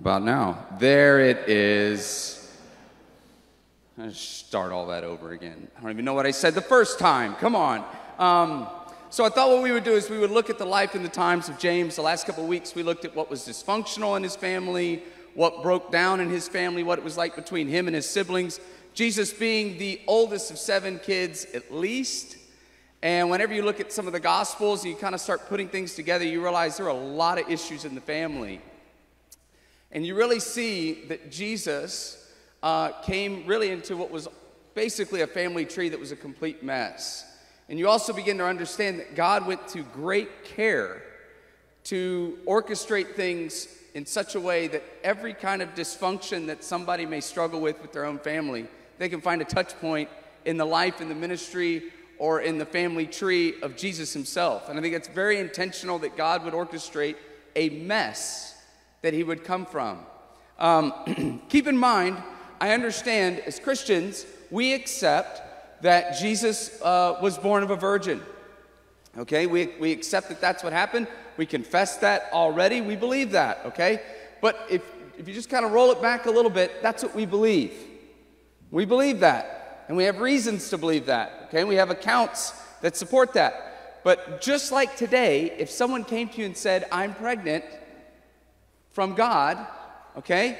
about now? There it is. Let's start all that over again. I don't even know what I said the first time. Come on. So I thought what we would do is we would look at the life and the times of James. The last couple of weeks we looked at what was dysfunctional in his family, what broke down in his family, what it was like between him and his siblings. Jesus being the oldest of 7 kids at least. And whenever you look at some of the Gospels, you kind of start putting things together, you realize there are a lot of issues in the family. And you really see that Jesus came really into what was basically a family tree that was a complete mess. And you also begin to understand that God went to great care to orchestrate things in such a way that every kind of dysfunction that somebody may struggle with their own family, they can find a touch point in the life and the ministry or in the family tree of Jesus himself. And I think it's very intentional that God would orchestrate a mess that he would come from. Keep in mind, I understand as Christians, we accept that Jesus was born of a virgin. Okay, we accept that that's what happened. We confess that already. We believe that, okay? But if you just kind of roll it back a little bit, that's what we believe. We believe that, and we have reasons to believe that, okay? We have accounts that support that. But just like today, if someone came to you and said, I'm pregnant from God, okay,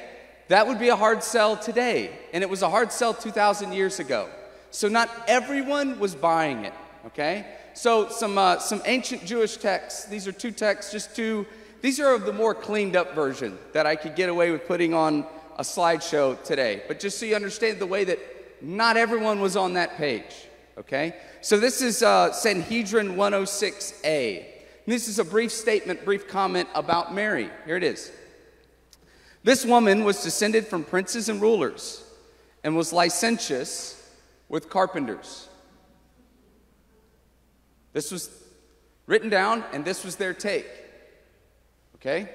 that would be a hard sell today. And it was a hard sell 2,000 years ago. So not everyone was buying it, okay? So some ancient Jewish texts, these are 2 texts, these are of the more cleaned up version that I could get away with putting on a slideshow today. But just so you understand the way that not everyone was on that page, okay? So this is Sanhedrin 106a. And this is a brief statement, brief comment about Mary. Here it is. This woman was descended from princes and rulers and was licentious with carpenters. This was written down, and this was their take. Okay?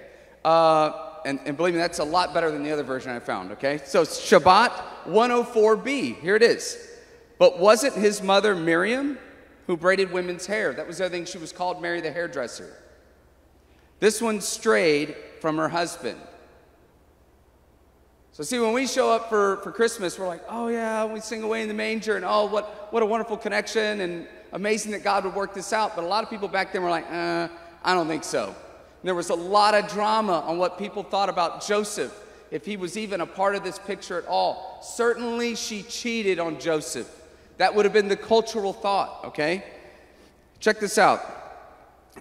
And believe me, that's a lot better than the other version I found, okay? So Shabbat 104b, here it is. But wasn't his mother Miriam who braided women's hair? That was the other thing, she was called Mary the hairdresser. This one strayed from her husband. So see, when we show up for Christmas, we're like, oh yeah, we sing Away in the Manger, and oh, what a wonderful connection, and amazing that God would work this out. But a lot of people back then were like, I don't think so. And there was a lot of drama on what people thought about Joseph, if he was even a part of this picture at all. Certainly she cheated on Joseph. That would have been the cultural thought, okay? Check this out.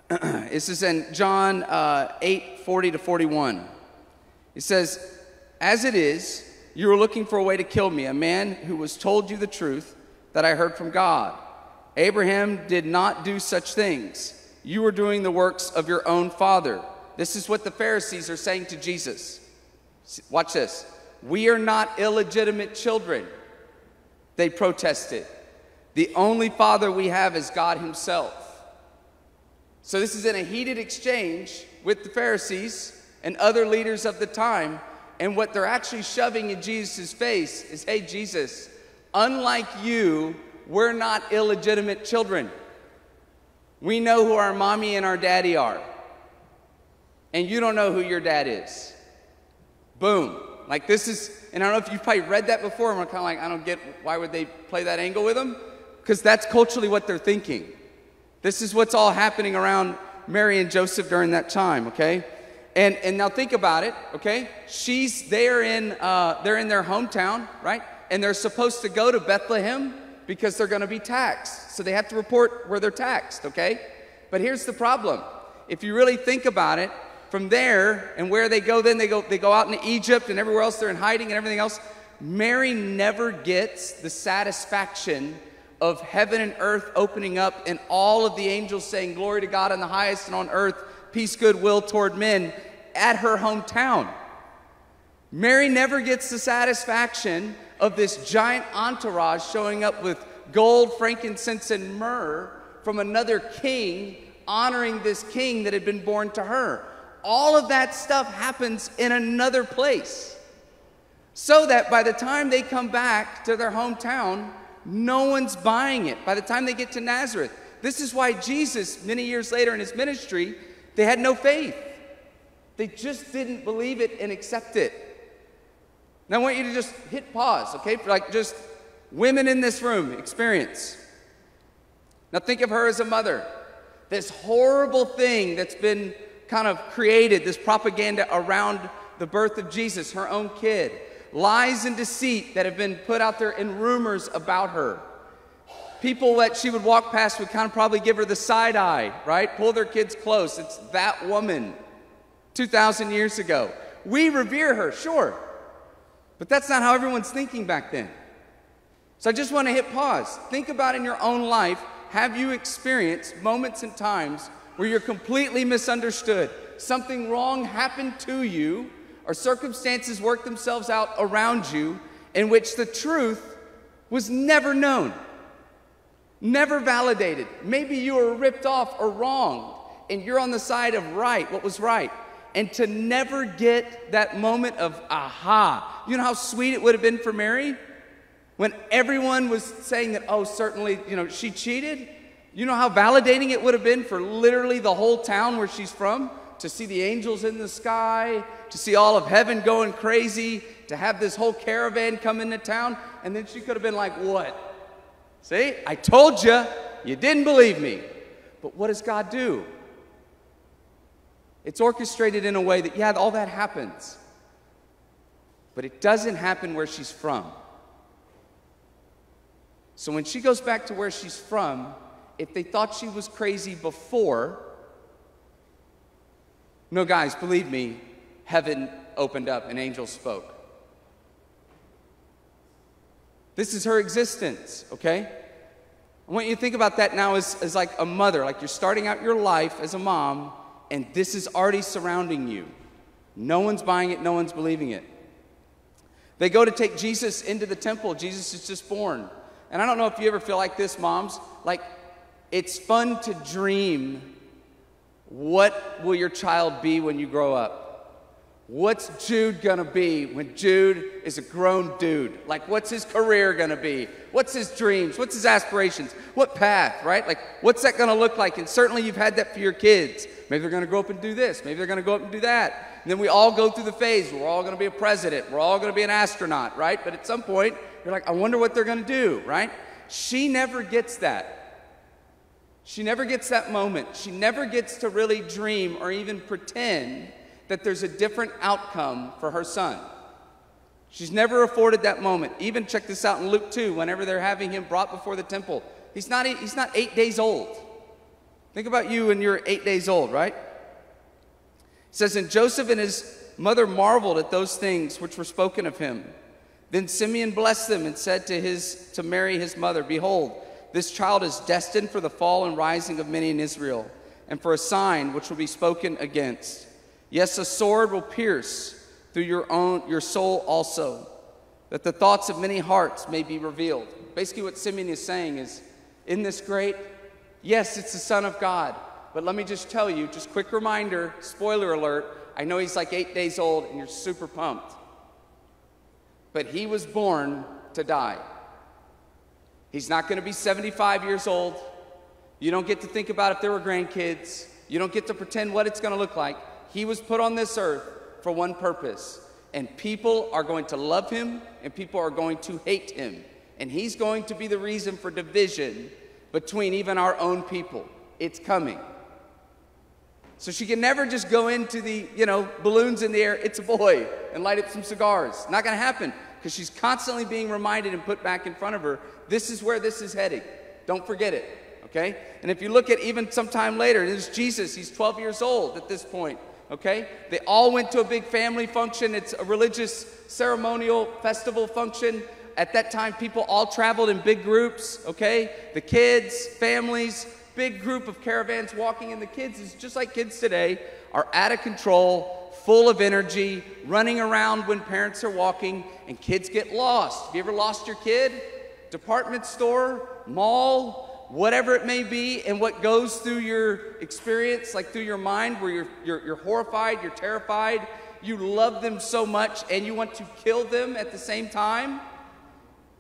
This is in John 8:40-41. It says, as it is, you were looking for a way to kill me, a man who was told you the truth that I heard from God. Abraham did not do such things. You were doing the works of your own father. This is what the Pharisees are saying to Jesus. Watch this. We are not illegitimate children, they protested. The only father we have is God himself. So this is in a heated exchange with the Pharisees and other leaders of the time. And what they're actually shoving in Jesus' face is, hey, Jesus, unlike you, we're not illegitimate children. We know who our mommy and our daddy are. And you don't know who your dad is. Boom. Like this is, and I don't know if you've probably read that before, and we're kind of like, I don't get, why would they play that angle with them? Because that's culturally what they're thinking. This is what's all happening around Mary and Joseph during that time, okay? And now think about it, okay? They're in their hometown, right? And they're supposed to go to Bethlehem because they're going to be taxed. So they have to report where they're taxed, okay? But here's the problem. If you really think about it, from there and where they go, then they go out into Egypt and everywhere else, they're in hiding and everything else. Mary never gets the satisfaction of heaven and earth opening up and all of the angels saying, glory to God in the highest and on earth, peace, goodwill toward men, at her hometown. Mary never gets the satisfaction of this giant entourage showing up with gold, frankincense, and myrrh from another king, honoring this king that had been born to her. All of that stuff happens in another place. So that by the time they come back to their hometown, no one's buying it. By the time they get to Nazareth, this is why Jesus, many years later in his ministry, they had no faith. They just didn't believe it and accept it. Now I want you to just hit pause, okay? For like just women in this room experience. Now think of her as a mother. This horrible thing that's been kind of created, this propaganda around the birth of Jesus, her own kid. Lies and deceit that have been put out there in rumors about her. People that she would walk past would kind of probably give her the side eye, right? Pull their kids close. It's that woman 2,000 years ago. We revere her, sure. But that's not how everyone's thinking back then. So I just want to hit pause. Think about in your own life, have you experienced moments and times where you're completely misunderstood? Something wrong happened to you, or circumstances worked themselves out around you in which the truth was never known, never validated. Maybe you were ripped off or wronged, and you're on the side of right, what was right. And to never get that moment of aha. You know how sweet it would have been for Mary? When everyone was saying that, oh, certainly, she cheated. You know how validating it would have been for literally the whole town where she's from? To see the angels in the sky, to see all of heaven going crazy, to have this whole caravan come into town. And then she could have been like, what? See, I told you, you didn't believe me. But what does God do? It's orchestrated in a way that, yeah, all that happens. But it doesn't happen where she's from. So when she goes back to where she's from, if they thought she was crazy before, no, guys, believe me, heaven opened up and angels spoke. This is her existence, okay? I want you to think about that now as like a mother, like you're starting out your life as a mom, and this is already surrounding you. No one's buying it, no one's believing it. They go to take Jesus into the temple. Jesus is just born. And I don't know if you ever feel like this, moms. Like, it's fun to dream, what will your child be when you grow up? What's Jude gonna be when Jude is a grown dude? Like, what's his career gonna be? What's his dreams? What's his aspirations? What path, right? Like, what's that gonna look like? And certainly you've had that for your kids. Maybe they're gonna grow up and do this. Maybe they're gonna go up and do that. And then we all go through the phase. We're all gonna be a president. We're all gonna be an astronaut, right? But at some point, you're like, I wonder what they're gonna do, right? She never gets that. She never gets that moment. She never gets to really dream or even pretend that there's a different outcome for her son. She's never afforded that moment. Even check this out in Luke 2, whenever they're having him brought before the temple. He's not 8 days old. Think about you when you're 8 days old, right? It says, and Joseph and his mother marveled at those things which were spoken of him. Then Simeon blessed them and said to Mary his mother, behold, this child is destined for the fall and rising of many in Israel, and for a sign which will be spoken against. Yes, a sword will pierce through your soul also, that the thoughts of many hearts may be revealed. Basically what Simeon is saying is, isn't this great? Yes, it's the Son of God. But let me just tell you, just quick reminder, spoiler alert, I know he's like 8 days old and you're super pumped. But he was born to die. He's not going to be 75 years old. You don't get to think about if there were grandkids. You don't get to pretend what it's going to look like. He was put on this earth for one purpose. And people are going to love him and people are going to hate him. And he's going to be the reason for division between even our own people. It's coming. So she can never just go into the, balloons in the air, it's a boy, and light up some cigars. Not going to happen, because she's constantly being reminded and put back in front of her, this is where this is heading. Don't forget it, okay? And if you look at even sometime later, there's Jesus. He's 12 years old at this point, okay? They all went to a big family function. It's a religious ceremonial festival function. At that time, people all traveled in big groups, okay? The kids, families, big group of caravans walking, and the kids, is just like kids today, are out of control, full of energy, running around when parents are walking, and kids get lost. Have you ever lost your kid? Department store, mall, whatever it may be, and what goes through your experience, like through your mind, where you're horrified, you're terrified, you love them so much, and you want to kill them at the same time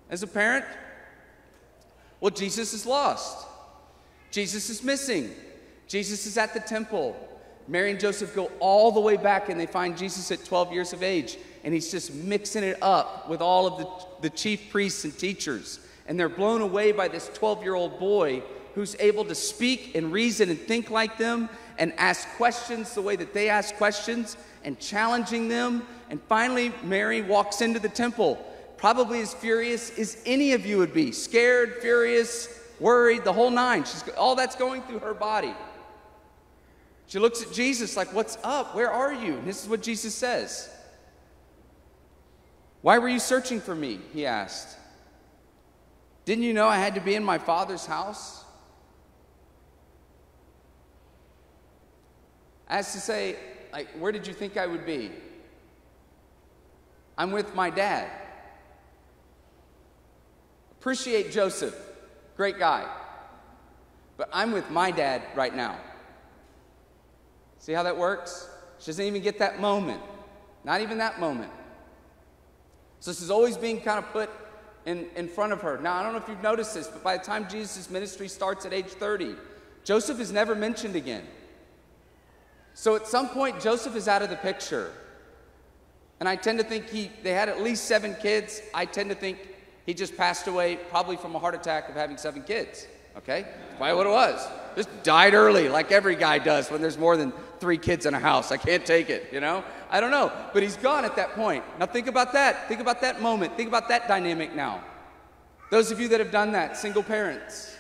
as a parent? Well, Jesus is lost. Jesus is missing. Jesus is at the temple. Mary and Joseph go all the way back, and they find Jesus at 12 years of age, and he's just mixing it up with all of the chief priests and teachers. And they're blown away by this 12-year-old boy who's able to speak and reason and think like them and ask questions the way that they ask questions and challenging them. And finally, Mary walks into the temple, probably as furious as any of you would be, scared, furious, worried, the whole nine. All that's going through her body. She looks at Jesus like, what's up? Where are you? And this is what Jesus says. Why were you searching for me? He asked. Didn't you know I had to be in my Father's house? As to say, like, where did you think I would be? I'm with my dad. Appreciate Joseph, great guy. But I'm with my dad right now. See how that works? She doesn't even get that moment. Not even that moment. So this is always being kind of put in front of her. Now, I don't know if you've noticed this, but by the time Jesus' ministry starts at age 30, Joseph is never mentioned again. So at some point, Joseph is out of the picture. And I tend to think they had at least 7 kids. I tend to think he just passed away probably from a heart attack of having 7 kids. Okay? That's probably what it was. Just died early like every guy does when there's more than 3 kids in a house. I can't take it, you know? I don't know. But he's gone at that point. Now think about that. Think about that moment. Think about that dynamic now. Those of you that have done that, single parents.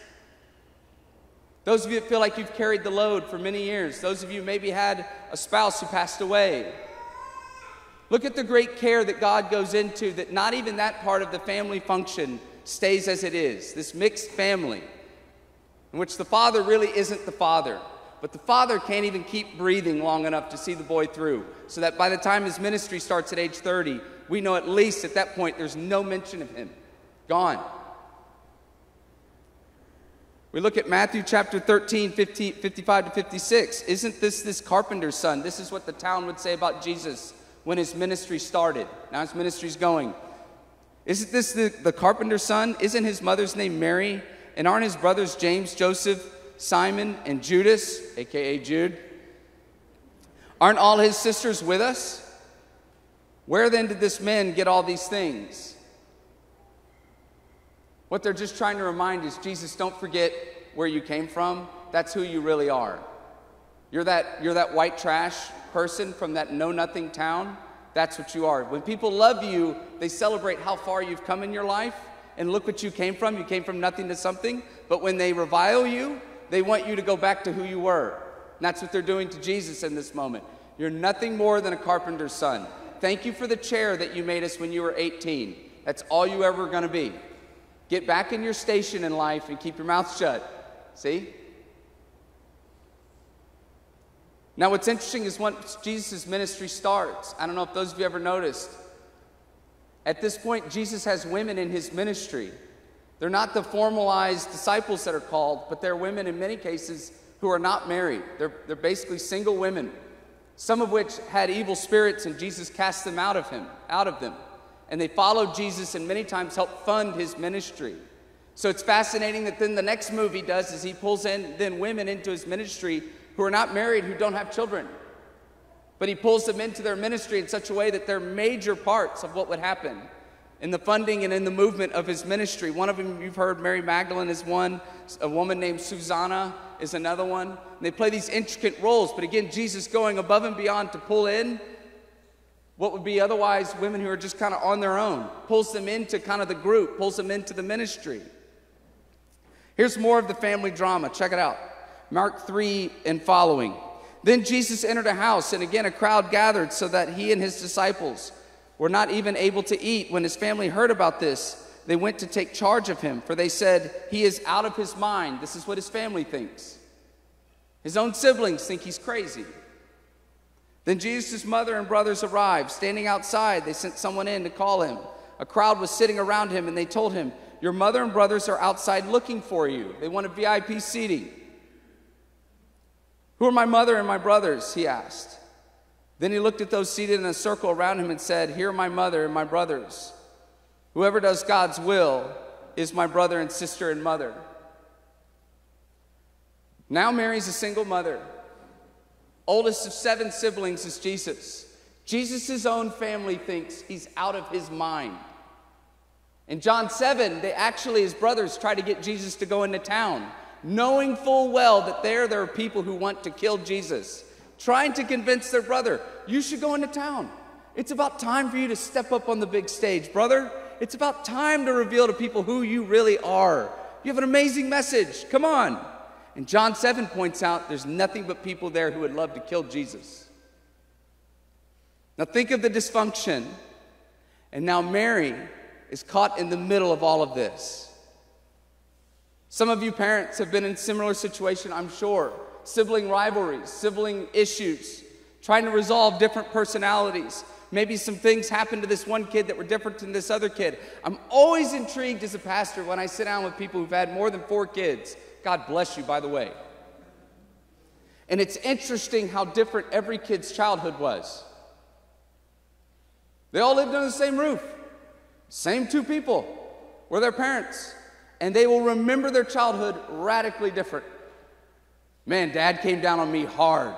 Those of you that feel like you've carried the load for many years. Those of you who maybe had a spouse who passed away. Look at the great care that God goes into, that not even that part of the family function stays as it is. This mixed family, in which the father really isn't the father. But the father can't even keep breathing long enough to see the boy through. So that by the time his ministry starts at age 30, we know at least at that point there's no mention of him. Gone. We look at Matthew chapter 13, 55 to 56. Isn't this carpenter's son? This is what the town would say about Jesus when his ministry started. Now his ministry's going. Isn't this the carpenter's son? Isn't his mother's name Mary? And aren't his brothers James, Joseph, Simon, and Judas, a.k.a. Jude? Aren't all his sisters with us? Where then did this man get all these things? What they're just trying to remind is, Jesus, don't forget where you came from. That's who you really are. You're that white trash person from that know-nothing town. That's what you are. When people love you, they celebrate how far you've come in your life. And look what you came from. You came from nothing to something. But when they revile you, they want you to go back to who you were. And that's what they're doing to Jesus in this moment. You're nothing more than a carpenter's son. Thank you for the chair that you made us when you were 18. That's all you ever going to be. Get back in your station in life and keep your mouth shut. See? Now what's interesting is once Jesus' ministry starts, I don't know if those of you ever noticed, at this point, Jesus has women in his ministry. They're not the formalized disciples that are called, but they're women in many cases who are not married. They're basically single women, some of which had evil spirits, and Jesus cast them out of them. And they followed Jesus and many times helped fund his ministry. So it's fascinating that then the next move he does is he pulls in then women into his ministry who are not married, who don't have children. But he pulls them into their ministry in such a way that they're major parts of what would happen in the funding and in the movement of his ministry. One of them you've heard, Mary Magdalene is one. A woman named Susanna is another one. And they play these intricate roles. But again, Jesus going above and beyond to pull in what would be otherwise women who are just kind of on their own. Pulls them into kind of the group. Pulls them into the ministry. Here's more of the family drama. Check it out. Mark 3 and following. Then Jesus entered a house, and again a crowd gathered so that he and his disciples were not even able to eat. When his family heard about this, they went to take charge of him, for they said, he is out of his mind. This is what his family thinks. His own siblings think he's crazy. Then Jesus' mother and brothers arrived. Standing outside, they sent someone in to call him. A crowd was sitting around him, and they told him, your mother and brothers are outside looking for you. They wanted VIP seating. Who are my mother and my brothers? He asked. Then he looked at those seated in a circle around him and said, here are my mother and my brothers. Whoever does God's will is my brother and sister and mother. Now Mary's a single mother, Oldest of 7 siblings is Jesus. Jesus' own family thinks he's out of his mind. In John 7, his brothers try to get Jesus to go into town, knowing full well that there are people who want to kill Jesus, trying to convince their brother, you should go into town. It's about time for you to step up on the big stage, brother. It's about time to reveal to people who you really are. You have an amazing message. Come on. And John 7 points out there's nothing but people there who would love to kill Jesus. Now think of the dysfunction. And now Mary is caught in the middle of all of this. Some of you parents have been in a similar situation, I'm sure. Sibling rivalries, sibling issues, trying to resolve different personalities. Maybe some things happened to this one kid that were different than this other kid. I'm always intrigued as a pastor when I sit down with people who've had more than 4 kids. God bless you, by the way. And it's interesting how different every kid's childhood was. They all lived under the same roof. Same 2 people were their parents. And they will remember their childhood radically different. Man, Dad came down on me hard.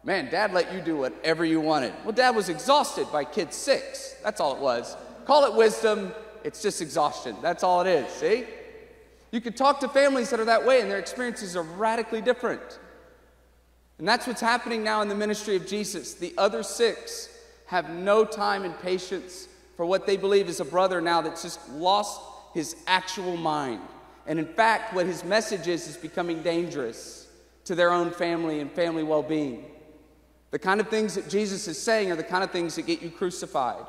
Man, Dad let you do whatever you wanted. Well, Dad was exhausted by kid 6. That's all it was. Call it wisdom. It's just exhaustion. That's all it is, see? You could talk to families that are that way, and their experiences are radically different. And that's what's happening now in the ministry of Jesus. The other 6 have no time and patience for what they believe is a brother now that's just lost his actual mind. And in fact, what his message is becoming dangerous to their own family and family well-being. The kind of things that Jesus is saying are the kind of things that get you crucified.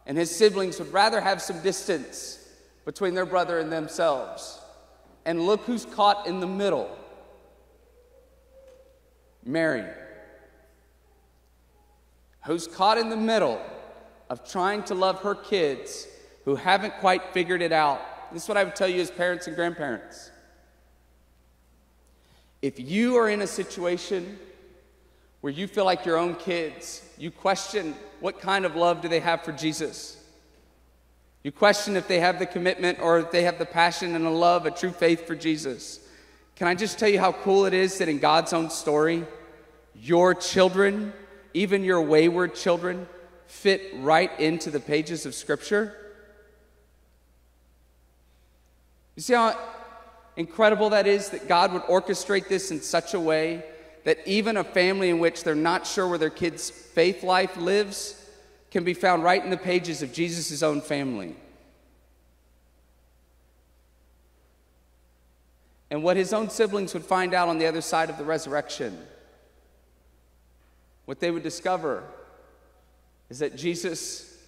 And his siblings would rather have some distance between their brother and themselves. And look who's caught in the middle. Mary. Who's caught in the middle of trying to love her kids who haven't quite figured it out. This is what I would tell you as parents and grandparents. If you are in a situation where you feel like your own kids, you question what kind of love do they have for Jesus. You question if they have the commitment or if they have the passion and the love, a true faith for Jesus. Can I just tell you how cool it is that in God's own story, your children, even your wayward children, fit right into the pages of Scripture? You see how incredible that is, that God would orchestrate this in such a way that even a family in which they're not sure where their kid's faith life lives can be found right in the pages of Jesus' own family. And what his own siblings would find out on the other side of the resurrection, what they would discover is that Jesus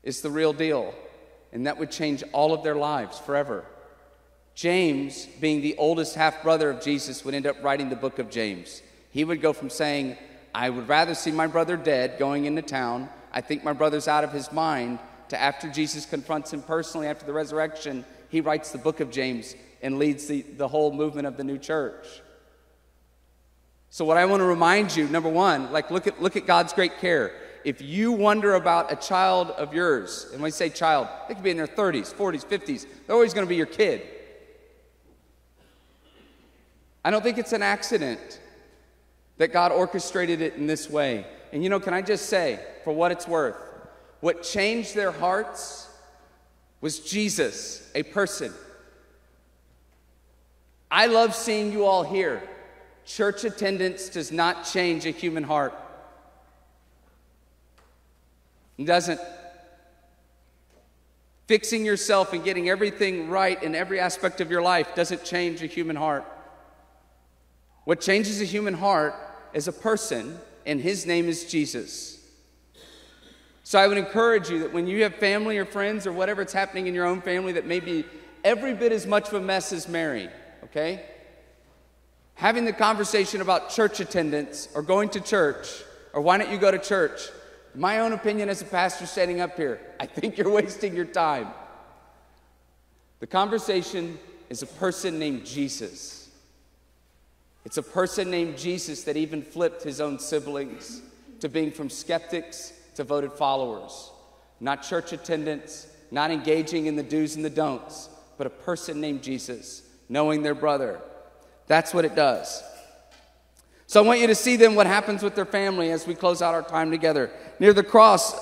is the real deal, and that would change all of their lives forever. James, being the oldest half-brother of Jesus, would end up writing the book of James. He would go from saying, I would rather see my brother dead going into town, I think my brother's out of his mind, to after Jesus confronts him personally after the resurrection, he writes the book of James and leads the whole movement of the new church. So what I want to remind you, number one, look at God's great care. If you wonder about a child of yours, and when I say child, they could be in their 30s, 40s, 50s, they're always going to be your kid. I don't think it's an accident that God orchestrated it in this way. And can I just say, for what it's worth, what changed their hearts was Jesus, a person. I love seeing you all here. Church attendance does not change a human heart. It doesn't. Fixing yourself and getting everything right in every aspect of your life doesn't change a human heart. What changes a human heart is a person, and his name is Jesus. So I would encourage you that when you have family or friends or whatever it's happening in your own family that may be every bit as much of a mess as Mary, okay? Having the conversation about church attendance or going to church or why don't you go to church, my own opinion as a pastor standing up here, I think you're wasting your time. The conversation is a person named Jesus. It's a person named Jesus that even flipped his own siblings to being from skeptics to voted followers. Not church attendance, not engaging in the do's and the don'ts, but a person named Jesus, knowing their brother. That's what it does. So I want you to see then what happens with their family as we close out our time together. Near the cross,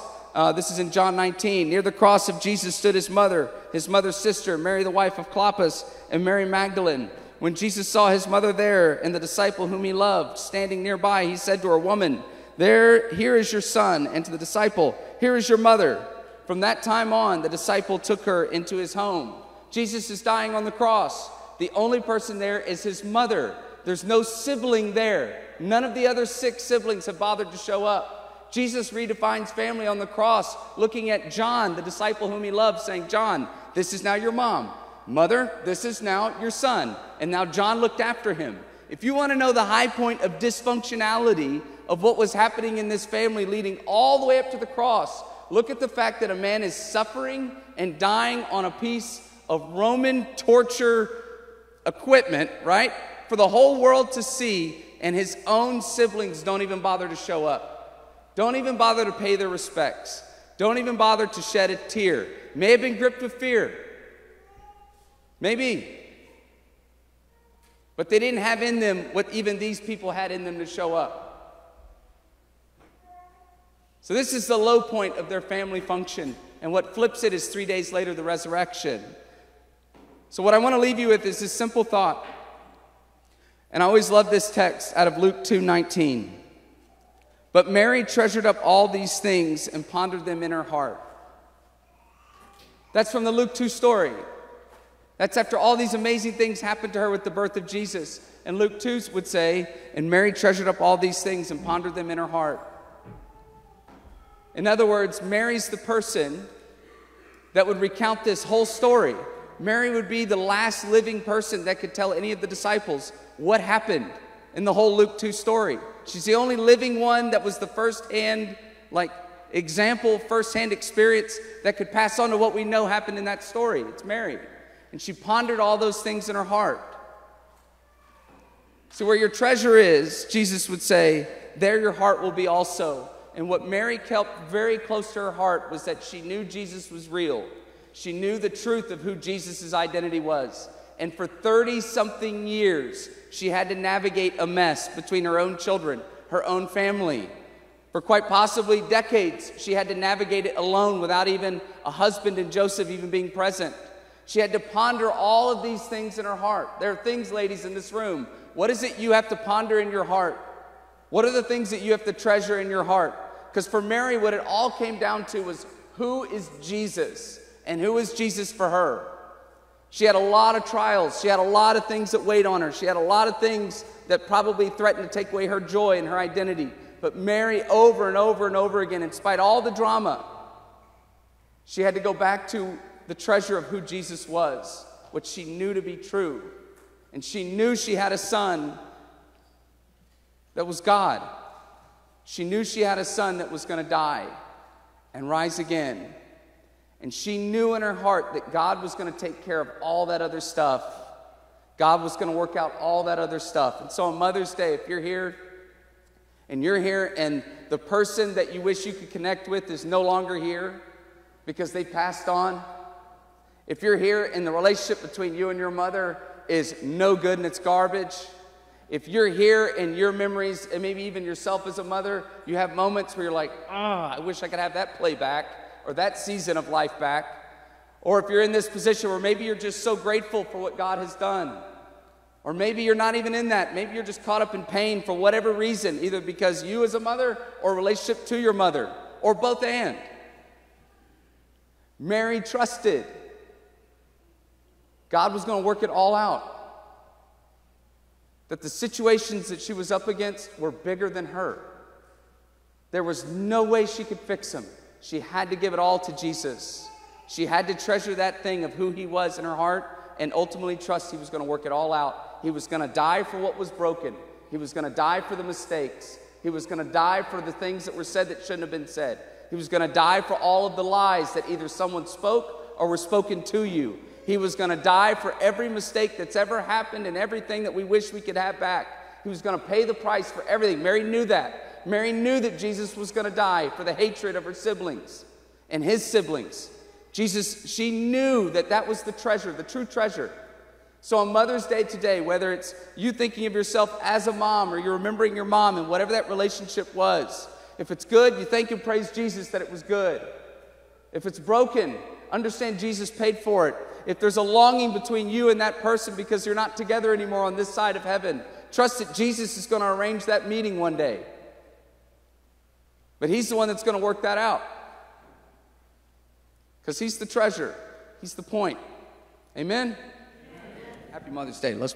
this is in John 19. Near the cross of Jesus stood his mother's sister, Mary the wife of Clopas, and Mary Magdalene. When Jesus saw his mother there and the disciple whom he loved standing nearby, he said to her, "Woman, here is your son," and to the disciple, "Here is your mother." From that time on, the disciple took her into his home. Jesus is dying on the cross. The only person there is his mother. There's no sibling there. None of the other 6 siblings have bothered to show up. Jesus redefines family on the cross, looking at John, the disciple whom he loved, saying, "John, this is now your mom. Mother, this is now your son." And now John looked after him. If you want to know the high point of dysfunctionality of what was happening in this family leading all the way up to the cross, look at the fact that a man is suffering and dying on a piece of Roman torture equipment, right? For the whole world to see, and his own siblings don't even bother to show up. Don't even bother to pay their respects. Don't even bother to shed a tear. May have been gripped with fear. Maybe. But they didn't have in them what even these people had in them to show up. So this is the low point of their family function. And what flips it is 3 days later, the resurrection. So what I want to leave you with is this simple thought. And I always love this text out of Luke 2:19. But Mary treasured up all these things and pondered them in her heart. That's from the Luke 2 story. That's after all these amazing things happened to her with the birth of Jesus. And Luke 2 would say, and Mary treasured up all these things and pondered them in her heart. In other words, Mary's the person that would recount this whole story. Mary would be the last living person that could tell any of the disciples what happened in the whole Luke 2 story. She's the only living one that was the first-hand example, first-hand experience that could pass on to what we know happened in that story. It's Mary. And she pondered all those things in her heart. So where your treasure is, Jesus would say, there your heart will be also. And what Mary kept very close to her heart was that she knew Jesus was real. She knew the truth of who Jesus' identity was. And for 30-something years, she had to navigate a mess between her own children, her own family. For quite possibly decades, she had to navigate it alone without even a husband and Joseph even being present. She had to ponder all of these things in her heart. There are things, ladies, in this room. What is it you have to ponder in your heart? What are the things that you have to treasure in your heart? Because for Mary, what it all came down to was, who is Jesus? And who is Jesus for her? She had a lot of trials. She had a lot of things that weighed on her. She had a lot of things that probably threatened to take away her joy and her identity. But Mary, over and over and over again, in spite of all the drama, she had to go back to the treasure of who Jesus was, what she knew to be true. And she knew she had a son that was God. She knew she had a son that was going to die and rise again. And she knew in her heart that God was going to take care of all that other stuff. God was going to work out all that other stuff. And so on Mother's Day, if you're here and the person that you wish you could connect with is no longer here because they passed on, if you're here and the relationship between you and your mother is no good and it's garbage, if you're here and your memories, and maybe even yourself as a mother, you have moments where you're like, I wish I could have that playback or that season of life back. Or if you're in this position where maybe you're just so grateful for what God has done. Or maybe you're not even in that. Maybe you're just caught up in pain for whatever reason, either because you as a mother or relationship to your mother, or both and. Mary trusted God was going to work it all out. That the situations that she was up against were bigger than her. There was no way she could fix them. She had to give it all to Jesus. She had to treasure that thing of who he was in her heart and ultimately trust he was going to work it all out. He was going to die for what was broken. He was going to die for the mistakes. He was going to die for the things that were said that shouldn't have been said. He was going to die for all of the lies that either someone spoke or were spoken to you. He was going to die for every mistake that's ever happened and everything that we wish we could have back. He was going to pay the price for everything. Mary knew that. Mary knew that Jesus was going to die for the hatred of her siblings and his siblings. She knew that that was the treasure, the true treasure. So on Mother's Day today, whether it's you thinking of yourself as a mom or you're remembering your mom and whatever that relationship was, if it's good, you thank and praise Jesus that it was good. If it's broken, understand Jesus paid for it. If there's a longing between you and that person because you're not together anymore on this side of heaven, trust that Jesus is going to arrange that meeting one day. But he's the one that's going to work that out. Because he's the treasure. He's the point. Amen? Happy Mother's Day. Let's pray.